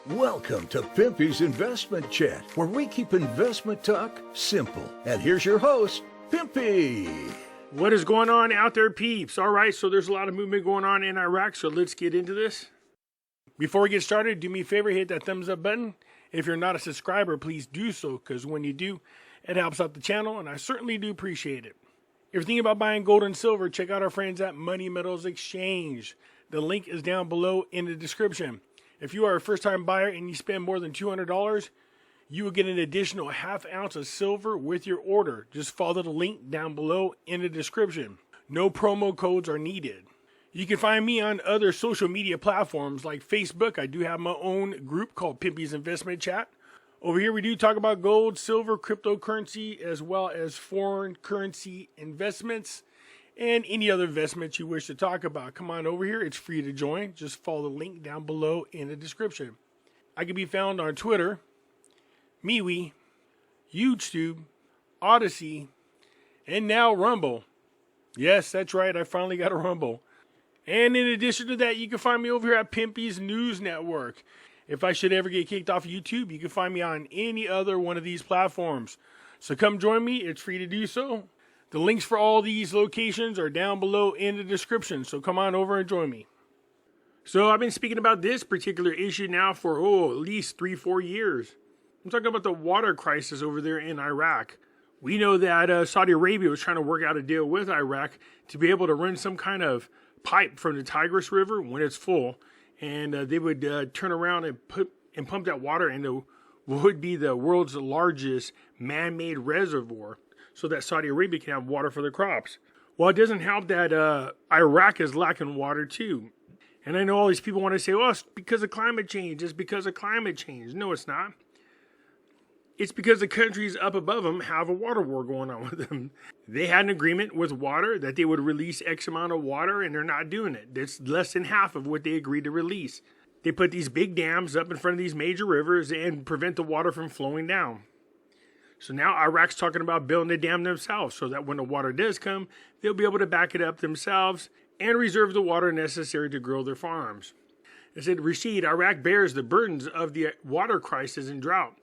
Welcome to Pimpy's Investment Chat, where we keep investment talk simple. And here's your host, Pimpy. What is going on out there, peeps? All right, so there's a lot of movement going on in Iraq, so let's get into this. Before we get started, do me a favor, hit that thumbs up button. If you're not a subscriber, please do so, because when you do, it helps out the channel, and I certainly do appreciate it. If you're thinking about buying gold and silver, check out our friends at Money Metals Exchange. The link is down below in the description. If you are a first-time buyer and you spend more than $200, you will get an additional ½ ounce of silver with your order. Just follow the link down below in the description. No promo codes are needed. You can find me on other social media platforms like Facebook. I do have my own group called Pimpy's Investment Chat. Over here we do talk about gold, silver, cryptocurrency, as well as foreign currency investments and any other investments you wish to talk about. Come on over here. It's free to join. Just follow the link down below in the description. I can be found on Twitter, MeWe, YouTube, Odyssey, and now Rumble. Yes, that's right. I finally got a Rumble. And in addition to that, you can find me over here at Pimpy's News Network. If I should ever get kicked off of YouTube, you can find me on any other one of these platforms. So come join me. It's free to do so. The links for all these locations are down below in the description, so come on over and join me. So I've been speaking about this particular issue now for at least 3-4 years. I'm talking about the water crisis over there in Iraq. We know that Saudi Arabia was trying to work out a deal with Iraq to be able to run some kind of pipe from the Tigris River when it's full, and they would turn around and pump that water into what would be the world's largest man-made reservoir, so that Saudi Arabia can have water for their crops. Well, it doesn't help that Iraq is lacking water too. And I know all these people want to say, oh, it's because of climate change. It's because of climate change. No, it's not. It's because the countries up above them have a water war going on with them. They had an agreement with water that they would release X amount of water, and they're not doing it. It's less than half of what they agreed to release. They put these big dams up in front of these major rivers and prevent the water from flowing down. So now Iraq's talking about building a dam themselves so that when the water does come, they'll be able to back it up themselves and reserve the water necessary to grow their farms. It said, Rashid, Iraq bears the burdens of the water crisis and drought.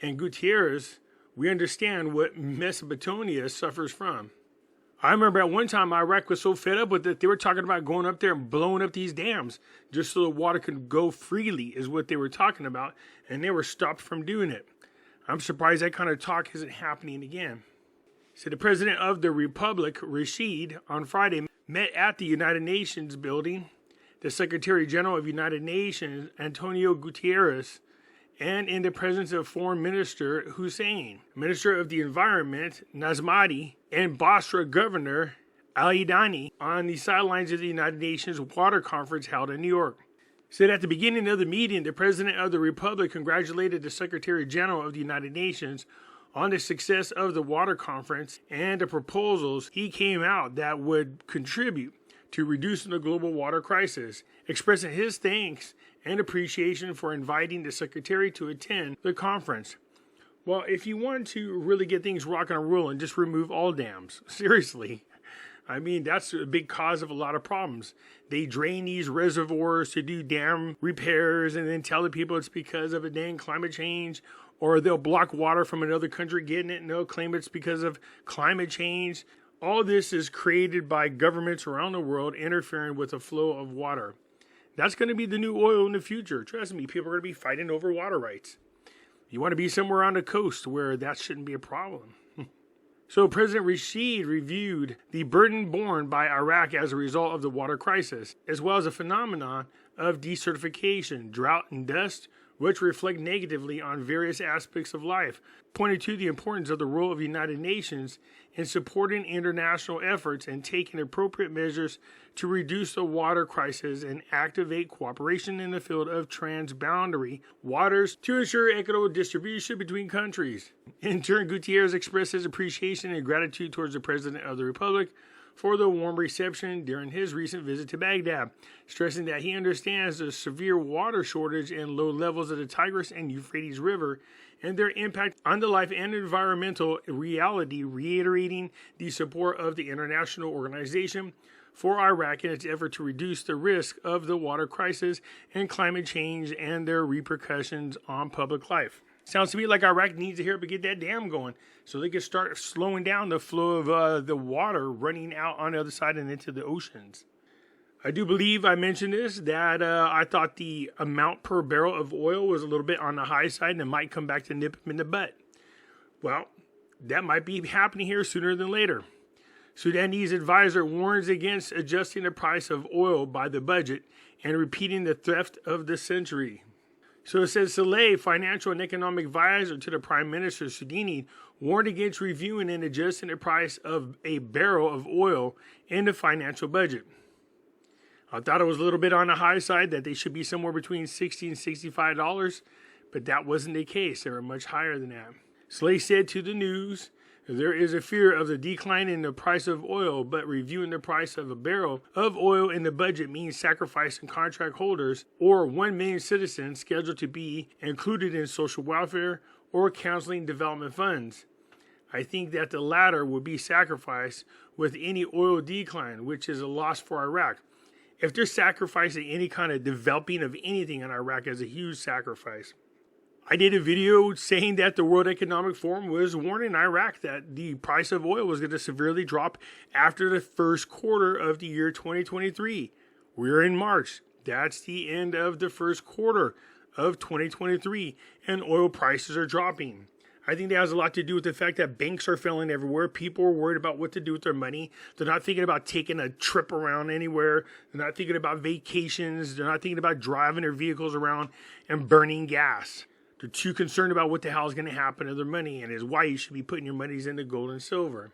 And Gutierrez, we understand what Mesopotamia suffers from. I remember at one time Iraq was so fed up with it, they were talking about going up there and blowing up these dams just so the water could go freely is what they were talking about, and they were stopped from doing it. I'm surprised that kind of talk isn't happening again. So the President of the Republic, Rashid, on Friday met at the United Nations building the Secretary General of United Nations, Antonio Gutierrez, and in the presence of Foreign Minister Hussein, Minister of the Environment, Nazmati, and Basra Governor Al-Idani on the sidelines of the United Nations Water Conference held in New York. Said at the beginning of the meeting, the President of the Republic congratulated the Secretary General of the United Nations on the success of the water conference and the proposals he came out that would contribute to reducing the global water crisis, expressing his thanks and appreciation for inviting the Secretary to attend the conference. Well, if you want to really get things rocking and rolling, just remove all dams. Seriously. I mean, that's a big cause of a lot of problems. They drain these reservoirs to do dam repairs and then tell the people it's because of a dang climate change, or they'll block water from another country getting it and they'll claim it's because of climate change. All this is created by governments around the world interfering with the flow of water. That's going to be the new oil in the future. Trust me, people are going to be fighting over water rights. You want to be somewhere on the coast where that shouldn't be a problem. So President Rashid reviewed the burden borne by Iraq as a result of the water crisis, as well as a phenomenon of desertification, drought, and dust, which reflect negatively on various aspects of life, pointed to the importance of the role of the United Nations in supporting international efforts and taking appropriate measures to reduce the water crisis and activate cooperation in the field of transboundary waters to ensure equitable distribution between countries. In turn, Gutierrez expressed his appreciation and gratitude towards the President of the Republic for the warm reception during his recent visit to Baghdad, stressing that he understands the severe water shortage and low levels of the Tigris and Euphrates River and their impact on the life and environmental reality, reiterating the support of the international organization for Iraq in its effort to reduce the risk of the water crisis and climate change and their repercussions on public life. Sounds to me like Iraq needs to hurry up and get that dam going so they can start slowing down the flow of the water running out on the other side and into the oceans. I do believe I mentioned this, that I thought the amount per barrel of oil was a little bit on the high side and it might come back to nip them in the butt. Well, that might be happening here sooner than later. Sudanese advisor warns against adjusting the price of oil by the budget and repeating the theft of the century. So it says Saleh, financial and economic advisor to the Prime Minister Sudani, warned against reviewing and adjusting the price of a barrel of oil in the financial budget. I thought it was a little bit on the high side, that they should be somewhere between $60 and $65, but that wasn't the case. They were much higher than that. Saleh said to the news, there is a fear of the decline in the price of oil, but reviewing the price of a barrel of oil in the budget means sacrificing contract holders or 1 million citizens scheduled to be included in social welfare or counseling development funds. I think that the latter would be sacrificed with any oil decline, which is a loss for Iraq. If they're sacrificing any kind of developing of anything in Iraq, as a huge sacrifice. I did a video saying that the World Economic Forum was warning Iraq that the price of oil was going to severely drop after the first quarter of the year 2023. We're in March. That's the end of the first quarter of 2023, and oil prices are dropping. I think that has a lot to do with the fact that banks are failing everywhere. People are worried about what to do with their money. They're not thinking about taking a trip around anywhere. They're not thinking about vacations. They're not thinking about driving their vehicles around and burning gas. They're too concerned about what the hell is going to happen to their money, and is why you should be putting your monies into gold and silver.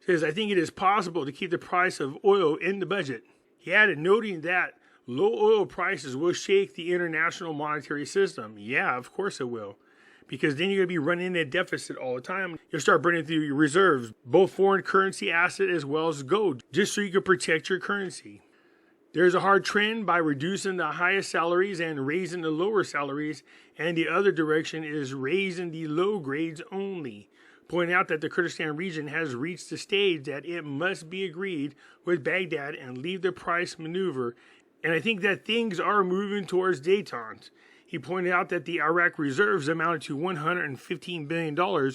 It says, I think it is possible to keep the price of oil in the budget. He added, noting that low oil prices will shake the international monetary system. Yeah, of course it will. Because then you're going to be running a deficit all the time. You'll start burning through your reserves, both foreign currency asset as well as gold, just so you can protect your currency. There's a hard trend by reducing the highest salaries and raising the lower salaries, and the other direction is raising the low grades only, pointing out that the Kurdistan region has reached the stage that it must be agreed with Baghdad and leave the price maneuver, and I think that things are moving towards détente. He pointed out that the Iraq reserves amounted to $115 billion,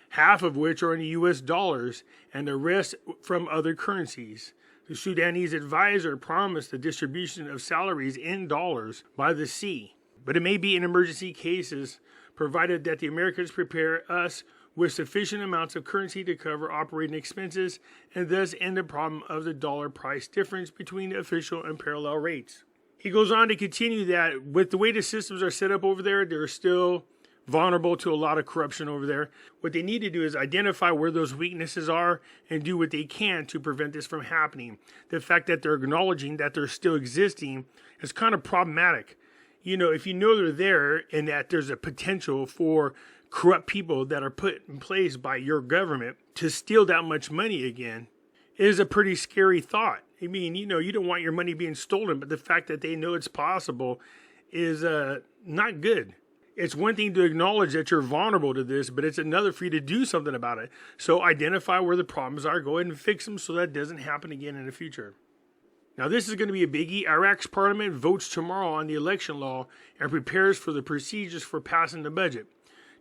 half of which are in US dollars, and the rest from other currencies. The Sudanese advisor promised the distribution of salaries in dollars by the sea, but it may be in emergency cases, provided that the Americans prepare us with sufficient amounts of currency to cover operating expenses and thus end the problem of the dollar price difference between the official and parallel rates. He goes on to continue that with the way the systems are set up over there, they're still vulnerable to a lot of corruption over there. What they need to do is identify where those weaknesses are and do what they can to prevent this from happening. The fact that they're acknowledging that they're still existing is kind of problematic. You know, if you know they're there and that there's a potential for corrupt people that are put in place by your government to steal that much money again, it is a pretty scary thought. I mean, you know, you don't want your money being stolen, but the fact that they know it's possible is not good. It's one thing to acknowledge that you're vulnerable to this, but it's another for you to do something about it. So identify where the problems are, go ahead and fix them so that doesn't happen again in the future. Now, this is going to be a biggie. Iraq's parliament votes tomorrow on the election law and prepares for the procedures for passing the budget.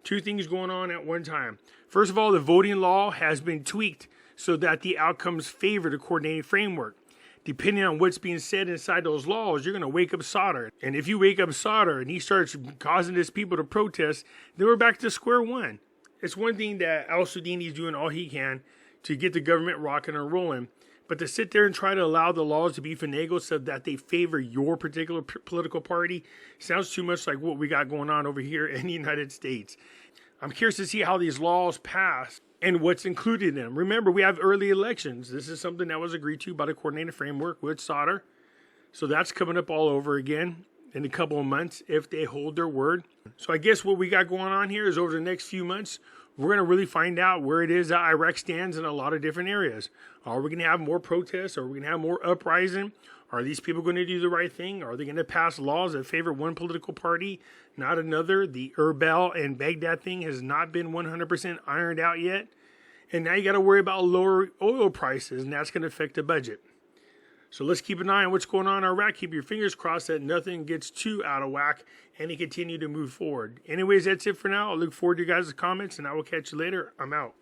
Two things going on at one time. First of all, the voting law has been tweaked so that the outcomes favor the coordinated framework. Depending on what's being said inside those laws, you're going to wake up Sadr. And if you wake up Sadr and he starts causing his people to protest, then we're back to square one. It's one thing that al-Sudani is doing all he can to get the government rocking and rolling. But to sit there and try to allow the laws to be finagled so that they favor your particular political party sounds too much like what we got going on over here in the United States. I'm curious to see how these laws pass and what's included in them. Remember, we have early elections. This is something that was agreed to by the coordinated framework with Sadr. So that's coming up all over again in a couple of months if they hold their word. So I guess what we got going on here is over the next few months, we're going to really find out where it is that Iraq stands in a lot of different areas. Are we going to have more protests? Are we going to have more uprising? Are these people going to do the right thing? Are they going to pass laws that favor one political party, not another? The Erbil and Baghdad thing has not been 100% ironed out yet. And now you got to worry about lower oil prices, and that's going to affect the budget. So let's keep an eye on what's going on in Iraq. Keep your fingers crossed that nothing gets too out of whack and they continue to move forward. Anyways, that's it for now. I look forward to you guys' comments and I will catch you later. I'm out.